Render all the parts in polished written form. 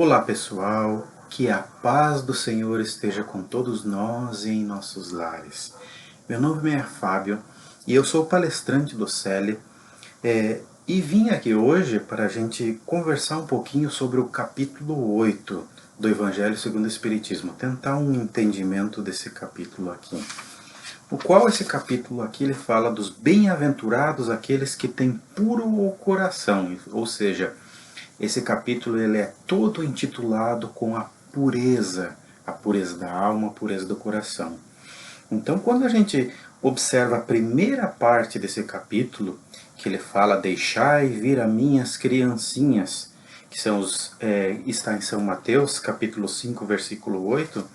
Olá pessoal, que a paz do Senhor esteja com todos nós e em nossos lares. Meu nome é Fábio e eu sou palestrante do CELE e vim aqui hoje para a gente conversar um pouquinho sobre o capítulo 8 do Evangelho segundo o Espiritismo, tentar um entendimento desse capítulo aqui. O qual esse capítulo aqui ele fala dos bem-aventurados aqueles que têm puro o coração, ou seja, esse capítulo ele é todo intitulado com a pureza da alma, a pureza do coração. Então, quando a gente observa a primeira parte desse capítulo, que ele fala, deixai vir a minhas criancinhas, que são está em São Mateus, capítulo 5, versículo 8,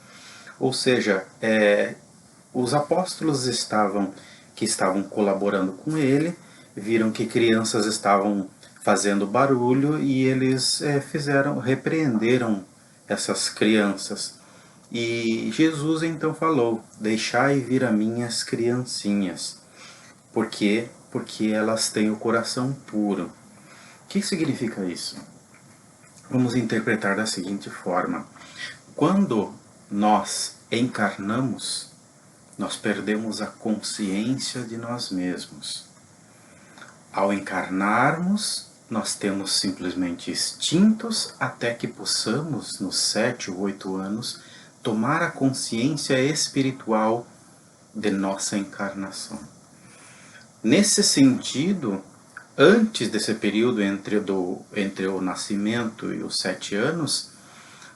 ou seja, os apóstolos que estavam colaborando com ele, viram que crianças estavam fazendo barulho e eles repreenderam essas crianças. E Jesus então falou, deixai vir a minhas criancinhas. Por quê? Porque elas têm o coração puro. O que significa isso? Vamos interpretar da seguinte forma. Quando nós encarnamos, nós perdemos a consciência de nós mesmos. Ao encarnarmos, nós temos simplesmente instintos até que possamos, nos 7 ou 8 anos, tomar a consciência espiritual de nossa encarnação. Nesse sentido, antes desse período entre o nascimento e os 7 anos,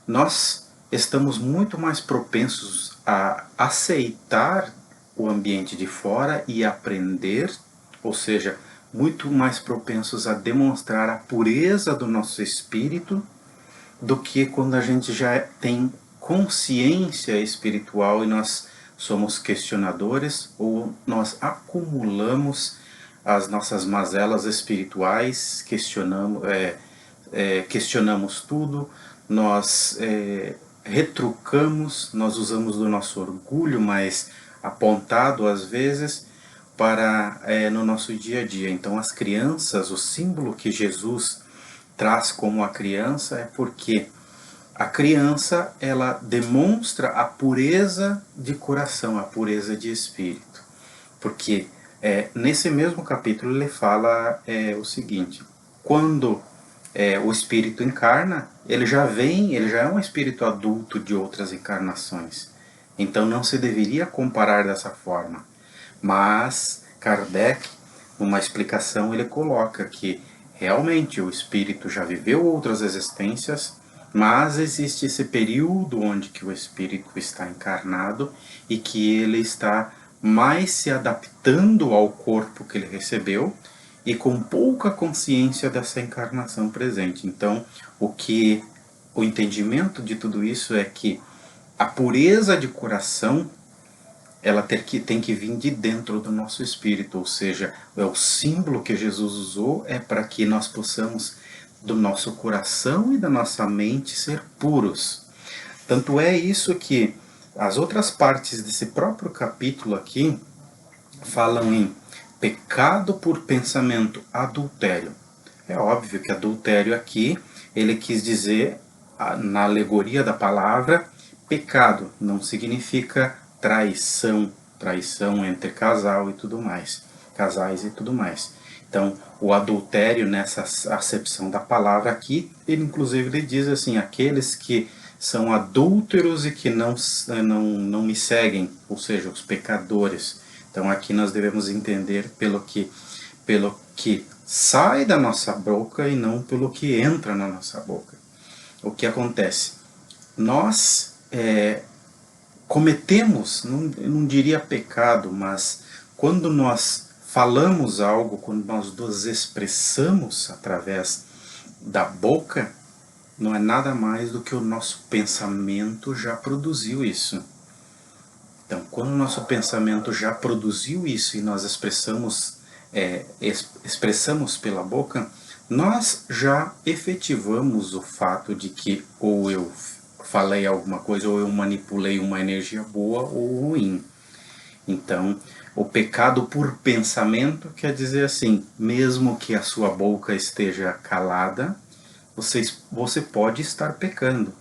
nós estamos muito mais propensos a aceitar o ambiente de fora e aprender, ou seja, muito mais propensos a demonstrar a pureza do nosso espírito do que quando a gente já tem consciência espiritual e nós somos questionadores ou nós acumulamos as nossas mazelas espirituais, questionamos tudo, nós retrucamos, nós usamos do nosso orgulho mais apontado às vezes para no nosso dia a dia. Então as crianças, o símbolo que Jesus traz como a criança é porque a criança ela demonstra a pureza de coração, a pureza de espírito. Porque nesse mesmo capítulo ele fala o seguinte, quando o espírito encarna, ele já é um espírito adulto de outras encarnações. Então não se deveria comparar dessa forma. Mas Kardec, numa explicação, ele coloca que realmente o espírito já viveu outras existências, mas existe esse período onde que o espírito está encarnado e que ele está mais se adaptando ao corpo que ele recebeu e com pouca consciência dessa encarnação presente. Então, o entendimento de tudo isso é que a pureza de coração ela tem que vir de dentro do nosso espírito, ou seja, o símbolo que Jesus usou é para que nós possamos, do nosso coração e da nossa mente, ser puros. Tanto é isso que as outras partes desse próprio capítulo aqui falam em pecado por pensamento, adultério. É óbvio que adultério aqui, ele quis dizer, na alegoria da palavra, pecado, não significa traição entre casais e tudo mais. Então, o adultério, nessa acepção da palavra aqui, ele inclusive ele diz assim, aqueles que são adúlteros e que não me seguem, ou seja, os pecadores. Então aqui nós devemos entender pelo que sai da nossa boca e não pelo que entra na nossa boca. O que acontece? Nós cometemos, não diria pecado, mas quando nós falamos algo, quando nós nos expressamos através da boca, não é nada mais do que o nosso pensamento já produziu isso. Então, quando o nosso pensamento já produziu isso e nós expressamos pela boca, nós já efetivamos o fato de que ou eu falei alguma coisa, ou eu manipulei uma energia boa ou ruim. Então, o pecado por pensamento quer dizer assim, mesmo que a sua boca esteja calada, você pode estar pecando.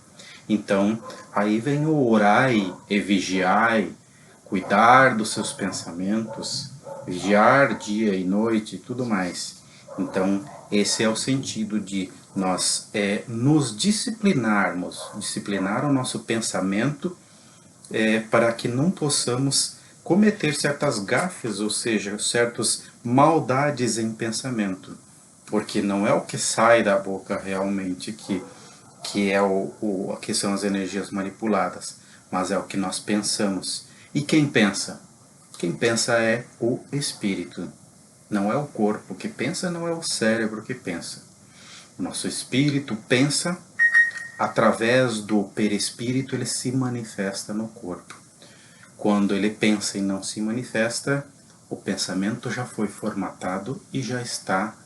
Então, aí vem o orai e vigiai, cuidar dos seus pensamentos, vigiar dia e noite e tudo mais. Então, esse é o sentido de nós nos disciplinarmos, disciplinar o nosso pensamento para que não possamos cometer certas gafes, ou seja, certas maldades em pensamento. Porque não é o que sai da boca realmente que são as energias manipuladas, mas é o que nós pensamos. E quem pensa? Quem pensa é o espírito. Não é o corpo que pensa, não é o cérebro que pensa. O nosso espírito pensa, através do perispírito ele se manifesta no corpo. Quando ele pensa e não se manifesta, o pensamento já foi formatado e já está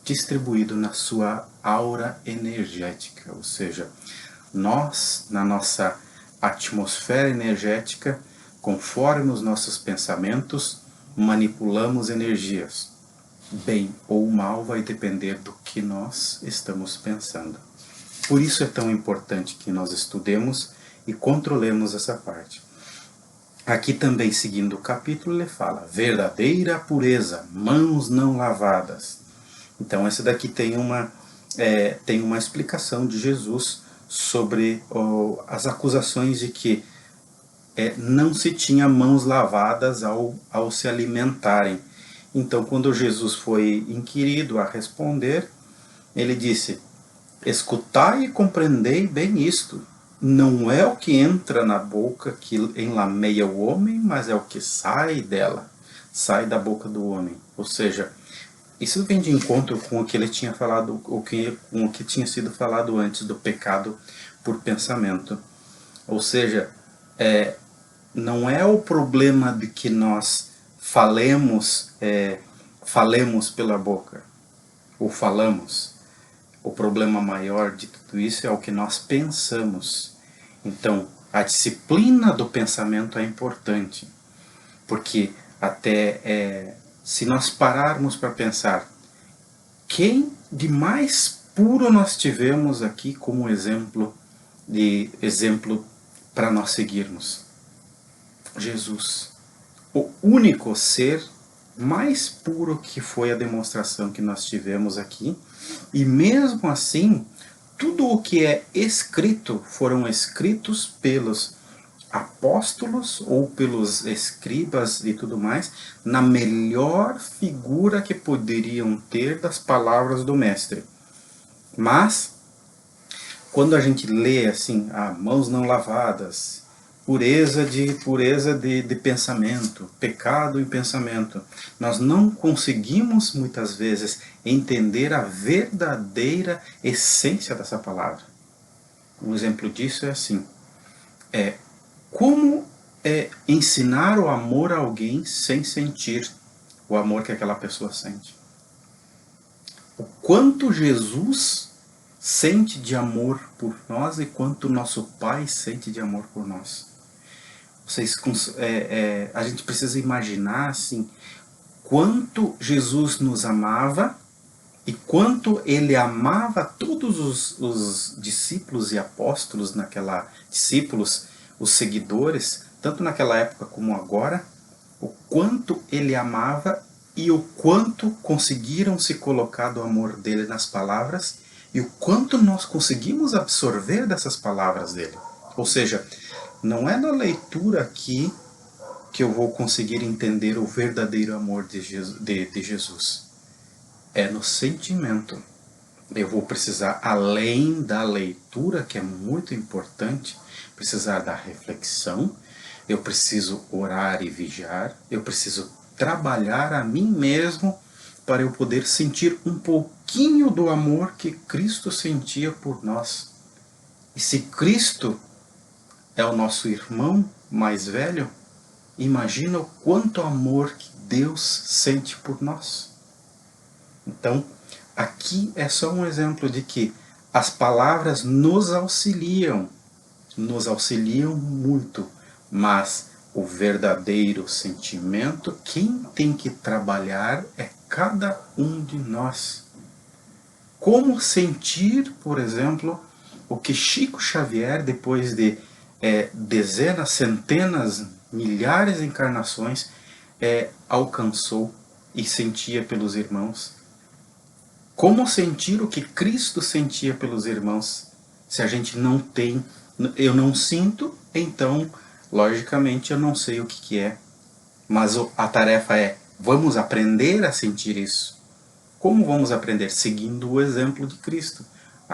distribuído na sua aura energética, ou seja, nós, na nossa atmosfera energética, conforme os nossos pensamentos, manipulamos energias. Bem ou mal vai depender do que nós estamos pensando. Por isso é tão importante que nós estudemos e controlemos essa parte. Aqui também, seguindo o capítulo, ele fala: verdadeira pureza, mãos não lavadas. Então, essa daqui tem uma explicação de Jesus sobre as acusações de que não se tinha mãos lavadas ao se alimentarem. Então, quando Jesus foi inquirido a responder, ele disse: escutai e compreendei bem isto. Não é o que entra na boca que enlameia o homem, mas é o que sai dela, sai da boca do homem. Ou seja, isso vem de encontro com o que ele tinha falado, com o que tinha sido falado antes do pecado por pensamento. Ou seja, não é o problema de que nós falemos pela boca, ou falamos. O problema maior de tudo isso é o que nós pensamos. Então, a disciplina do pensamento é importante, porque até se nós pararmos para pensar, quem de mais puro nós tivemos aqui como exemplo para nós seguirmos? Jesus, o único ser mais puro que foi a demonstração que nós tivemos aqui, e mesmo assim, tudo o que é escrito foram escritos pelos apóstolos ou pelos escribas e tudo mais, na melhor figura que poderiam ter das palavras do mestre. Mas, quando a gente lê assim, mãos não lavadas, pureza de pensamento, pecado em pensamento, nós não conseguimos muitas vezes entender a verdadeira essência dessa palavra. Um exemplo disso é assim, como ensinar o amor a alguém sem sentir o amor que aquela pessoa sente? O quanto Jesus sente de amor por nós e quanto nosso Pai sente de amor por nós. A gente precisa imaginar assim, quanto Jesus nos amava e quanto ele amava todos os discípulos e apóstolos discípulos, os seguidores, tanto naquela época como agora, o quanto ele amava e o quanto conseguiram se colocar do amor dele nas palavras e o quanto nós conseguimos absorver dessas palavras dele. Ou seja, não é na leitura aqui que eu vou conseguir entender o verdadeiro amor de Jesus. É no sentimento. Eu vou precisar, além da leitura, que é muito importante, precisar da reflexão, eu preciso orar e vigiar, eu preciso trabalhar a mim mesmo para eu poder sentir um pouquinho do amor que Cristo sentia por nós. E se Cristo é o nosso irmão mais velho, imagina o quanto amor que Deus sente por nós. Então, aqui é só um exemplo de que as palavras nos auxiliam muito, mas o verdadeiro sentimento, quem tem que trabalhar é cada um de nós. como sentir, por exemplo, o que Chico Xavier, depois de dezenas, centenas, milhares de encarnações, alcançou e sentia pelos irmãos. Como sentir o que Cristo sentia pelos irmãos? Se a gente não tem, eu não sinto, então, logicamente, eu não sei o que é. Mas a tarefa é, vamos aprender a sentir isso. Como vamos aprender? Seguindo o exemplo de Cristo.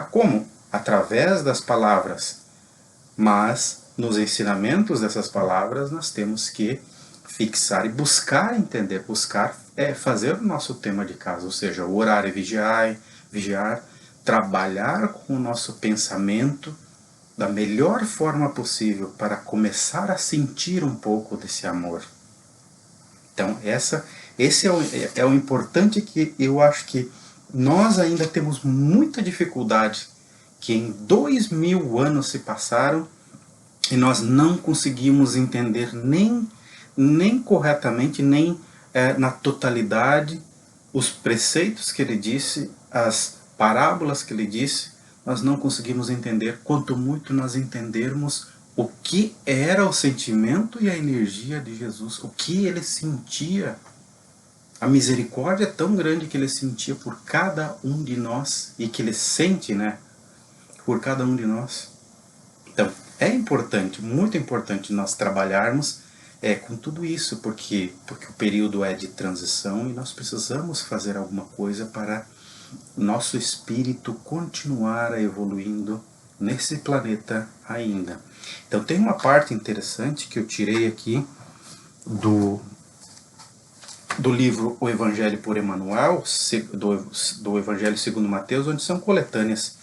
Como? Através das palavras. Mas, nos ensinamentos dessas palavras, nós temos que fixar e buscar entender, buscar fazer o nosso tema de casa, ou seja, orar e vigiar, trabalhar com o nosso pensamento da melhor forma possível para começar a sentir um pouco desse amor. Então, esse é o importante, que eu acho que nós ainda temos muita dificuldade, que em 2000 anos se passaram e nós não conseguimos entender nem corretamente, nem na totalidade, os preceitos que ele disse, as parábolas que ele disse, nós não conseguimos entender, quanto muito nós entendermos o que era o sentimento e a energia de Jesus, o que ele sentia, a misericórdia tão grande que ele sentia por cada um de nós, e que ele sente, né, por cada um de nós. Então, é importante, muito importante nós trabalharmos com tudo isso, porque o período é de transição e nós precisamos fazer alguma coisa para nosso espírito continuar evoluindo nesse planeta ainda. Então tem uma parte interessante que eu tirei aqui do livro O Evangelho por Emmanuel, do Evangelho segundo Mateus, onde são coletâneas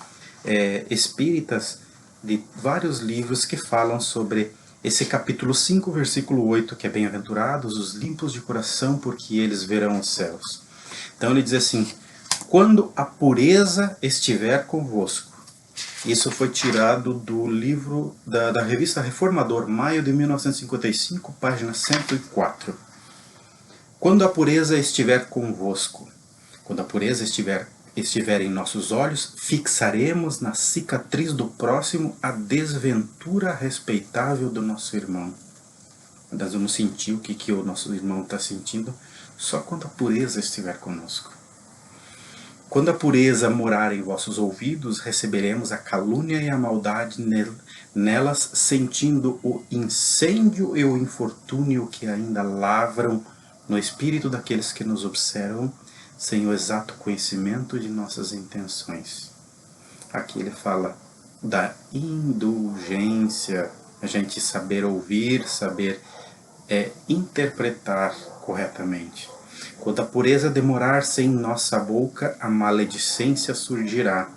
espíritas de vários livros que falam sobre esse capítulo 5, versículo 8, que é bem-aventurados os limpos de coração, porque eles verão os céus. Então ele diz assim, quando a pureza estiver convosco. Isso foi tirado do livro da revista Reformador, maio de 1955, página 104. Quando a pureza estiver convosco, quando a pureza estiver em nossos olhos, fixaremos na cicatriz do próximo a desventura respeitável do nosso irmão. Nós vamos sentir o que o nosso irmão está sentindo só quando a pureza estiver conosco. Quando a pureza morar em vossos ouvidos, receberemos a calúnia e a maldade nelas, sentindo o incêndio e o infortúnio que ainda lavram no espírito daqueles que nos observam, sem o exato conhecimento de nossas intenções. Aqui ele fala da indulgência, a gente saber ouvir, saber interpretar corretamente. Quando a pureza demorar-se em nossa boca, a maledicência surgirá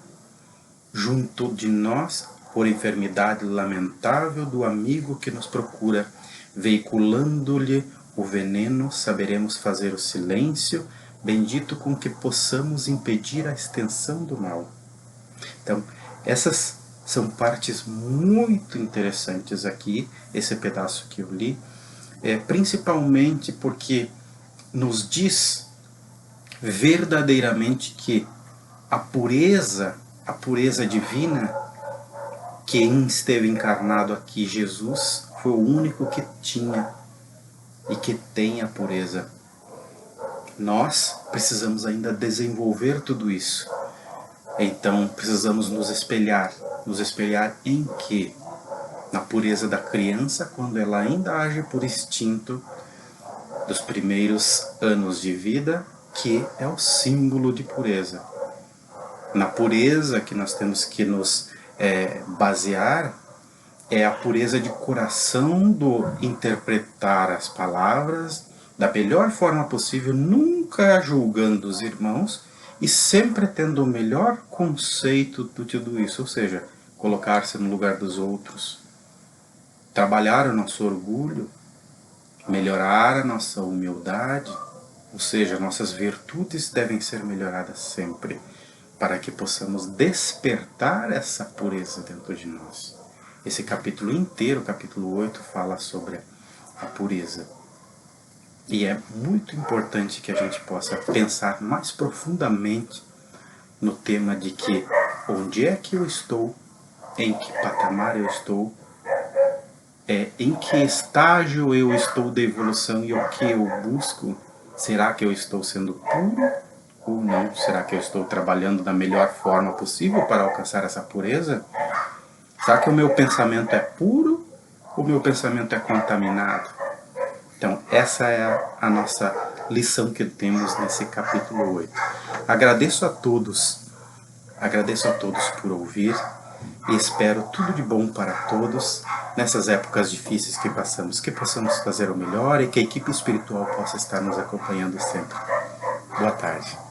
junto de nós por enfermidade lamentável do amigo que nos procura, veiculando-lhe o veneno, saberemos fazer o silêncio, bendito com que possamos impedir a extensão do mal. Então, essas são partes muito interessantes aqui, esse pedaço que eu li, principalmente porque nos diz verdadeiramente que a pureza divina, quem esteve encarnado aqui, Jesus, foi o único que tinha e que tem a pureza. Nós precisamos ainda desenvolver tudo isso. Então precisamos nos espelhar em quê? Na pureza da criança, quando ela ainda age por instinto, dos primeiros anos de vida, que é o símbolo de pureza. Na pureza que nós temos que nos basear, é a pureza de coração, do interpretar as palavras da melhor forma possível, nunca julgando os irmãos e sempre tendo o melhor conceito de tudo isso, ou seja, colocar-se no lugar dos outros, trabalhar o nosso orgulho, melhorar a nossa humildade, ou seja, nossas virtudes devem ser melhoradas sempre, para que possamos despertar essa pureza dentro de nós. Esse capítulo inteiro, capítulo 8, fala sobre a pureza. E é muito importante que a gente possa pensar mais profundamente no tema de que onde é que eu estou, em que patamar eu estou, em que estágio eu estou de evolução e o que eu busco. Será que eu estou sendo puro ou não? Será que eu estou trabalhando da melhor forma possível para alcançar essa pureza? Será que o meu pensamento é puro ou o meu pensamento é contaminado? Então, essa é a nossa lição que temos nesse capítulo 8. Agradeço a todos por ouvir e espero tudo de bom para todos nessas épocas difíceis que passamos, que possamos fazer o melhor e que a equipe espiritual possa estar nos acompanhando sempre. Boa tarde.